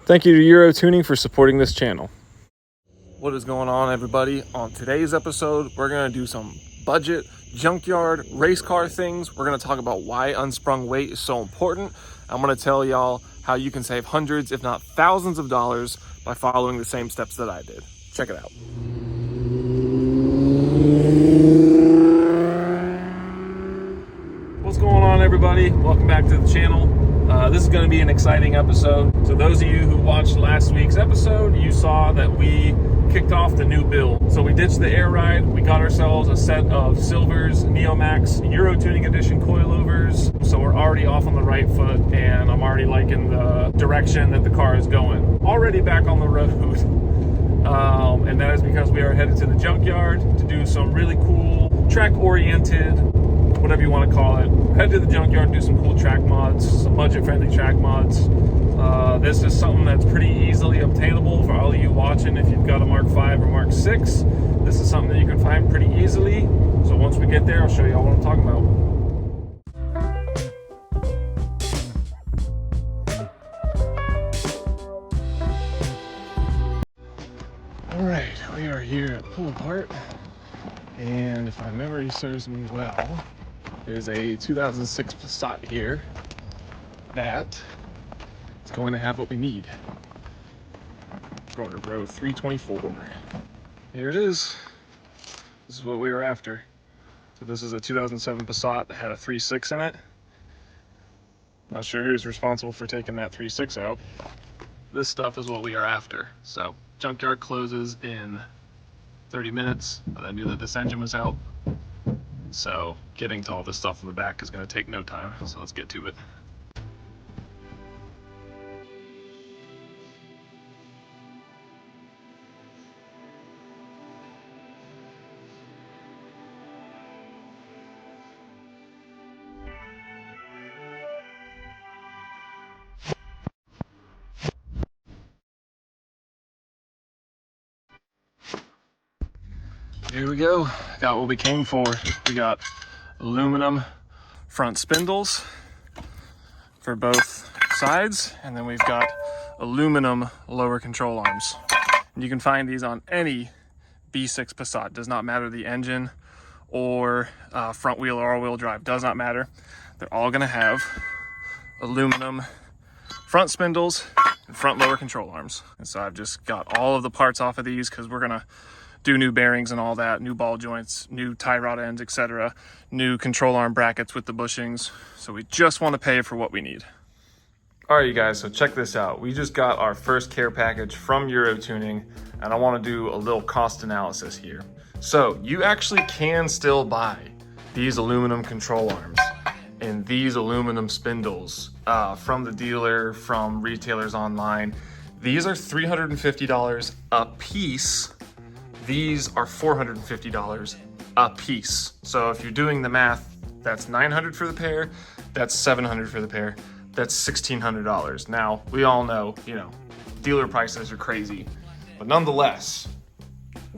Thank you to Euro Tuning for supporting this channel. What is going on, everybody? On today's episode, we're going to do some budget, junkyard, race car things. We're going to talk about why Unsprung Weight is so important. I'm going to tell y'all how you can save hundreds, if not thousands of dollars by following the same steps that I did. Check it out. What's going on, everybody? Welcome back to the channel. This is going to be an exciting episode. So those of you who watched last week's episode, you saw that we kicked off the new build. So we ditched the air ride. We got ourselves a set of Silvers Neomax Euro Tuning Edition coilovers. So we're already off on the right foot, and I'm already liking the direction that the car is going. Already back on the road. And that is because we are headed to the junkyard to do some really cool track-oriented, whatever you want to call it. Head to the junkyard and do some cool track mods, some budget-friendly track mods. This is something that's pretty easily obtainable for all of you watching. If you've got a Mark 5 or Mark 6, this is something that you can find pretty easily. So once we get there, I'll show you all what I'm talking about. All right, we are here at Pull Apart, and if my memory serves me well, there's a 2006 Passat here that is going to have what we need. Going to row 324. Here it is. This is what we were after. So this is a 2007 Passat that had a 3.6 in it. Not sure who's responsible for taking that 3.6 out. This stuff is what we are after. So junkyard closes in 30 minutes. I knew that this engine was out. So getting to all this stuff in the back is going to take no time. So let's get to it. Here we go. Got what we came for. We got aluminum front spindles for both sides, and then we've got aluminum lower control arms. And you can find these on any B6 Passat. Does not matter the engine or front wheel or all-wheel drive. Does not matter. They're all going to have aluminum front spindles and front lower control arms. And so I've just got all of the parts off of these because we're going to do new bearings and all that, new ball joints, new tie rod ends, etc., new control arm brackets with the bushings. So we just want to pay for what we need. All right, you guys, so check this out. We just got our first care package from Euro Tuning, and I want to do a little cost analysis here. So you actually can still buy these aluminum control arms and these aluminum spindles from the dealer, from retailers online. These are $350 a piece. These are $450 a piece. So if you're doing the math, that's $900 for the pair, that's $700 for the pair, that's $1,600. Now, we all know, dealer prices are crazy, but nonetheless,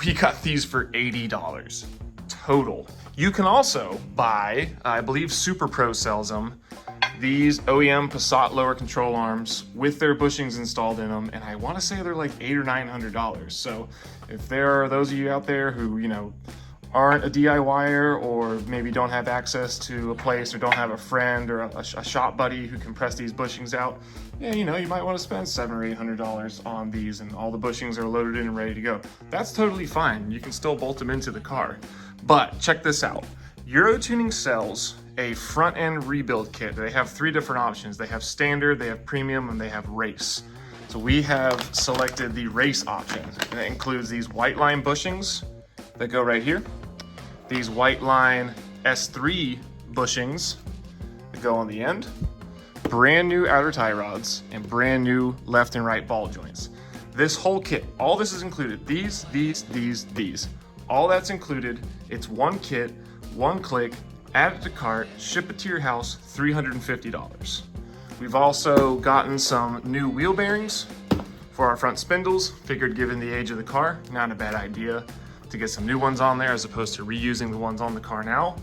we got these for $80 total. You can also buy, I believe Super Pro sells them, these OEM Passat lower control arms with their bushings installed in them, and I want to say they're like $800 or $900. So if there are those of you out there who aren't a DIYer, or maybe don't have access to a place, or don't have a friend or a shop buddy who can press these bushings out, you might want to spend $700 or $800 on these, and all the bushings are loaded in and ready to go. That's totally fine. You can still bolt them into the car. But check this out. Euro Tuning sells a front end rebuild kit. They have 3 different options. They have standard, they have premium, and they have race. So we have selected the race option, and it includes these white line bushings that go right here, these white line S3 bushings that go on the end, brand new outer tie rods, and brand new left and right ball joints. This whole kit, all this is included. These, all that's included. It's one kit, one click, add it to cart, ship it to your house, $350. We've also gotten some new wheel bearings for our front spindles. Figured given the age of the car, not a bad idea to get some new ones on there as opposed to reusing the ones on the car now.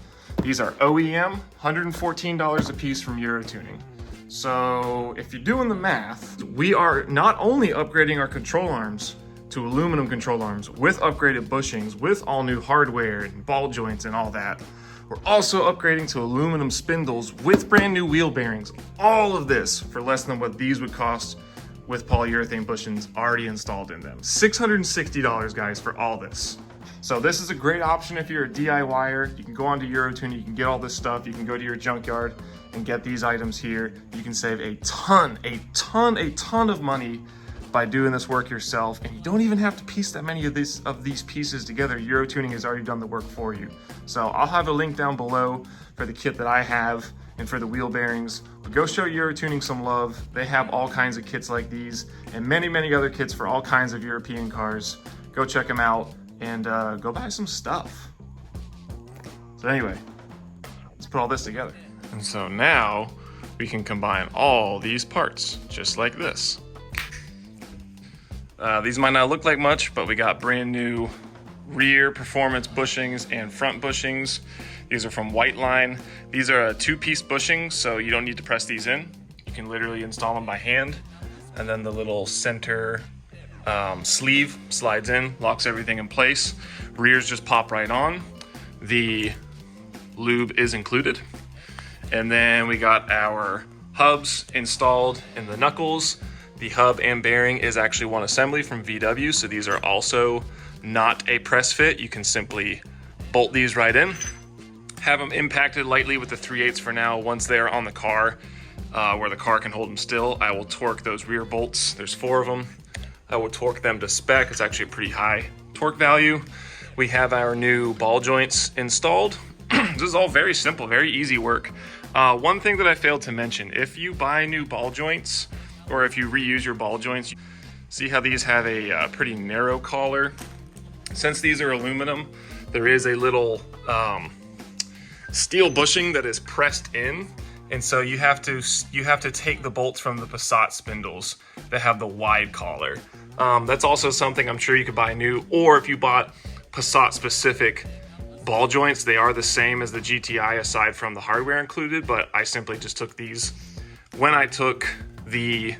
These are OEM, $114 a piece from Euro Tuning. So if you're doing the math, we are not only upgrading our control arms to aluminum control arms with upgraded bushings, with all new hardware and ball joints and all that, we're also upgrading to aluminum spindles with brand new wheel bearings. All of this for less than what these would cost with polyurethane bushings already installed in them. $660, guys, for all this. So this is a great option if you're a DIYer. You can go onto Eurotune, you can get all this stuff. You can go to your junkyard and get these items here. You can save a ton of money by doing this work yourself, and you don't even have to piece that many of these pieces together. Eurotuning has already done the work for you. So I'll have a link down below for the kit that I have and for the wheel bearings. But go show Eurotuning some love. They have all kinds of kits like these and many other kits for all kinds of European cars. Go check them out and go buy some stuff. So anyway, let's put all this together. And so now we can combine all these parts just like this. These might not look like much, but we got brand new rear performance bushings and front bushings. These are from Whiteline. These are a 2-piece bushing, so you don't need to press these in. You can literally install them by hand. And then the little center sleeve slides in, locks everything in place. Rears just pop right on. The lube is included. And then we got our hubs installed in the knuckles. The hub and bearing is actually one assembly from VW, so these are also not a press fit. You can simply bolt these right in. Have them impacted lightly with the 3/8 for now. Once they are on the car, where the car can hold them still, I will torque those rear bolts. There's 4 of them. I will torque them to spec. It's actually a pretty high torque value. We have our new ball joints installed. This is all very simple, very easy work. One thing that I failed to mention, if you buy new ball joints, or if you reuse your ball joints, see how these have a pretty narrow collar? Since these are aluminum, there is a little steel bushing that is pressed in, and so you have to take the bolts from the Passat spindles that have the wide collar. That's also something I'm sure you could buy new, or if you bought Passat specific ball joints, they are the same as the GTI aside from the hardware included, but I simply just took these when I took the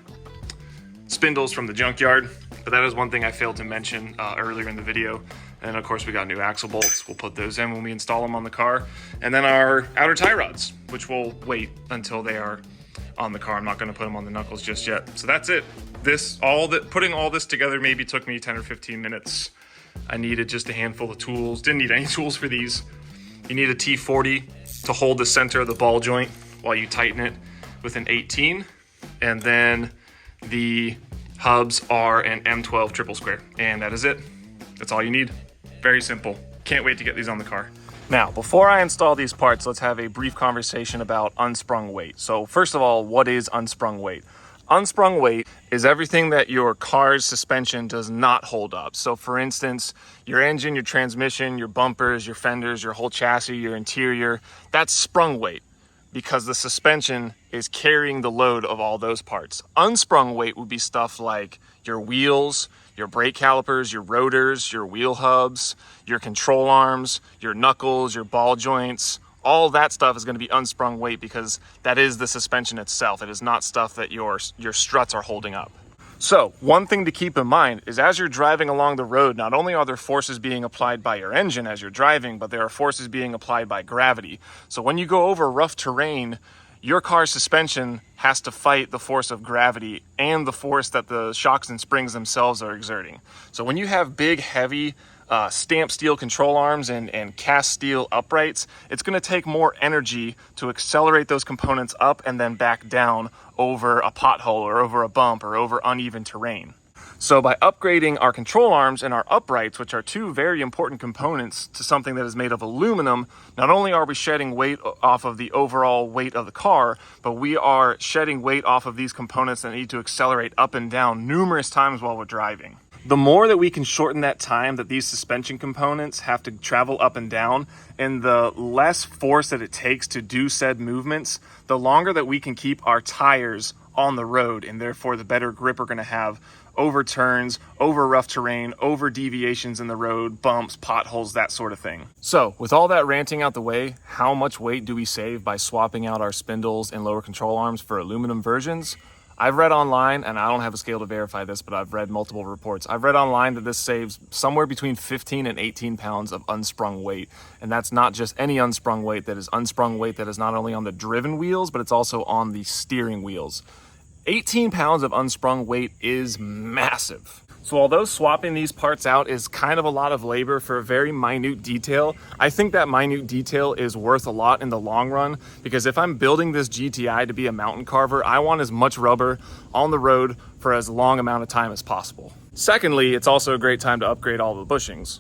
spindles from the junkyard. But that is one thing I failed to mention earlier in the video. And of course we got new axle bolts. We'll put those in when we install them on the car. And then our outer tie rods, which will wait until they are on the car. I'm not gonna put them on the knuckles just yet. So that's it. Putting all this together maybe took me 10 or 15 minutes. I needed just a handful of tools. Didn't need any tools for these. You need a T40 to hold the center of the ball joint while you tighten it with an 18. And then the hubs are an M12 triple square. And that is it. That's all you need. Very simple. Can't wait to get these on the car. Now, before I install these parts, let's have a brief conversation about unsprung weight. So first of all, what is unsprung weight? Unsprung weight is everything that your car's suspension does not hold up. So for instance, your engine, your transmission, your bumpers, your fenders, your whole chassis, your interior, that's sprung weight because the suspension is carrying the load of all those parts. Unsprung weight would be stuff like your wheels, your brake calipers, your rotors, your wheel hubs, your control arms, your knuckles, your ball joints. All that stuff is going to be unsprung weight because that is the suspension itself. It is not stuff that your struts are holding up. So one thing to keep in mind is as you're driving along the road, not only are there forces being applied by your engine as you're driving, but there are forces being applied by gravity. So when you go over rough terrain, your car's suspension has to fight the force of gravity and the force that the shocks and springs themselves are exerting. So when you have big, heavy, stamped steel control arms and cast steel uprights, it's going to take more energy to accelerate those components up and then back down over a pothole or over a bump or over uneven terrain. So by upgrading our control arms and our uprights, which are two very important components, to something that is made of aluminum, not only are we shedding weight off of the overall weight of the car, but we are shedding weight off of these components that need to accelerate up and down numerous times while we're driving. The more that we can shorten that time that these suspension components have to travel up and down, and the less force that it takes to do said movements, the longer that we can keep our tires on the road, and therefore the better grip we're going to have over turns, over rough terrain, over deviations in the road, bumps, potholes, that sort of thing. So with all that ranting out the way, how much weight do we save by swapping out our spindles and lower control arms for aluminum versions? I've read online, and I don't have a scale to verify this, but I've read multiple reports. I've read online that this saves somewhere between 15 and 18 pounds of unsprung weight. And that's not just any unsprung weight, that is unsprung weight that is not only on the driven wheels, but it's also on the steering wheels. 18 pounds of unsprung weight is massive. So although swapping these parts out is kind of a lot of labor for a very minute detail, I think that minute detail is worth a lot in the long run, because if I'm building this GTI to be a mountain carver, I want as much rubber on the road for as long amount of time as possible. Secondly, it's also a great time to upgrade all the bushings,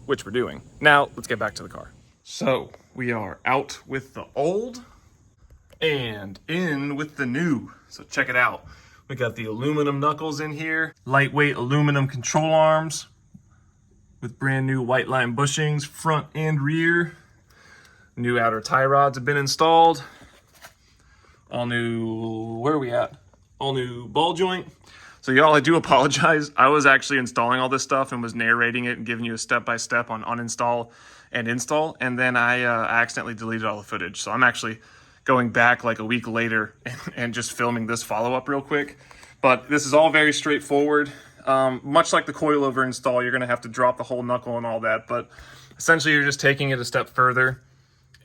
which we're doing. Now, let's get back to the car. So we are out with the old and in with the new. So check it out. We got the aluminum knuckles in here, lightweight aluminum control arms with brand new white line bushings, front and rear. New outer tie rods have been installed. All new, where are we at? All new ball joint. So y'all, I do apologize. I was actually installing all this stuff and was narrating it and giving you a step-by-step on uninstall and install. And then I accidentally deleted all the footage. So I'm actually going back like a week later and just filming this follow-up real quick. But this is all very straightforward. Much like the coilover install, you're gonna have to drop the whole knuckle and all that, but essentially you're just taking it a step further,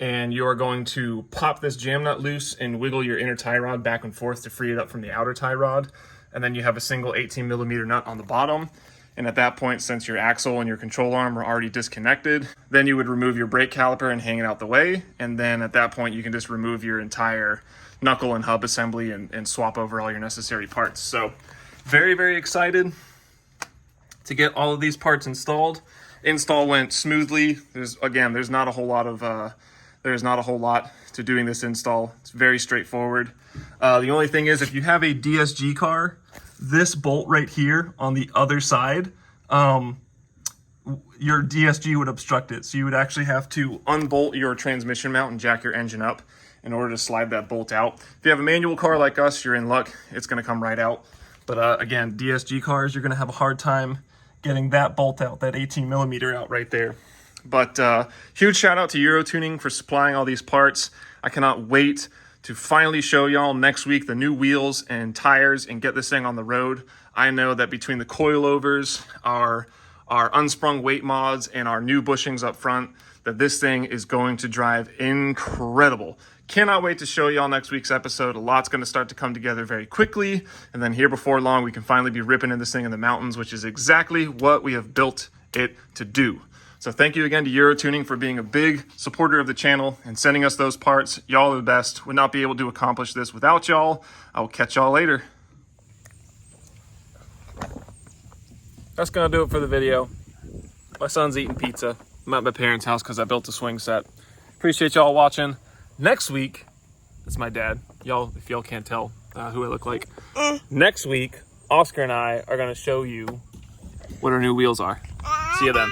and you are going to pop this jam nut loose and wiggle your inner tie rod back and forth to free it up from the outer tie rod. And then you have a single 18mm nut on the bottom. And at that point, since your axle and your control arm are already disconnected, then you would remove your brake caliper and hang it out the way. And then at that point, you can just remove your entire knuckle and hub assembly and swap over all your necessary parts. So very, very excited to get all of these parts installed. Install went smoothly. There's not a whole lot to doing this install. It's very straightforward. The only thing is, if you have a DSG car, this bolt right here on the other side, your DSG would obstruct it. So you would actually have to unbolt your transmission mount and jack your engine up in order to slide that bolt out. If you have a manual car like us, you're in luck. It's gonna come right out. But again, DSG cars, you're gonna have a hard time getting that bolt out, that 18mm out right there. But huge shout out to Eurotuning for supplying all these parts. I cannot wait to finally show y'all next week the new wheels and tires and get this thing on the road. I know that between the coilovers, our unsprung weight mods, and our new bushings up front, that this thing is going to drive incredible. Cannot wait to show y'all next week's episode. A lot's going to start to come together very quickly, and then here before long, we can finally be ripping in this thing in the mountains, which is exactly what we have built it to do. So thank you again to Eurotuning for being a big supporter of the channel and sending us those parts. Y'all are the best. Would not be able to accomplish this without y'all. I will catch y'all later. That's gonna do it for the video. My son's eating pizza. I'm at my parents' house because I built a swing set. Appreciate y'all watching. Next week, that's my dad. Y'all, if y'all can't tell who I look like. Next week, Oscar and I are gonna show you what our new wheels are. See you then.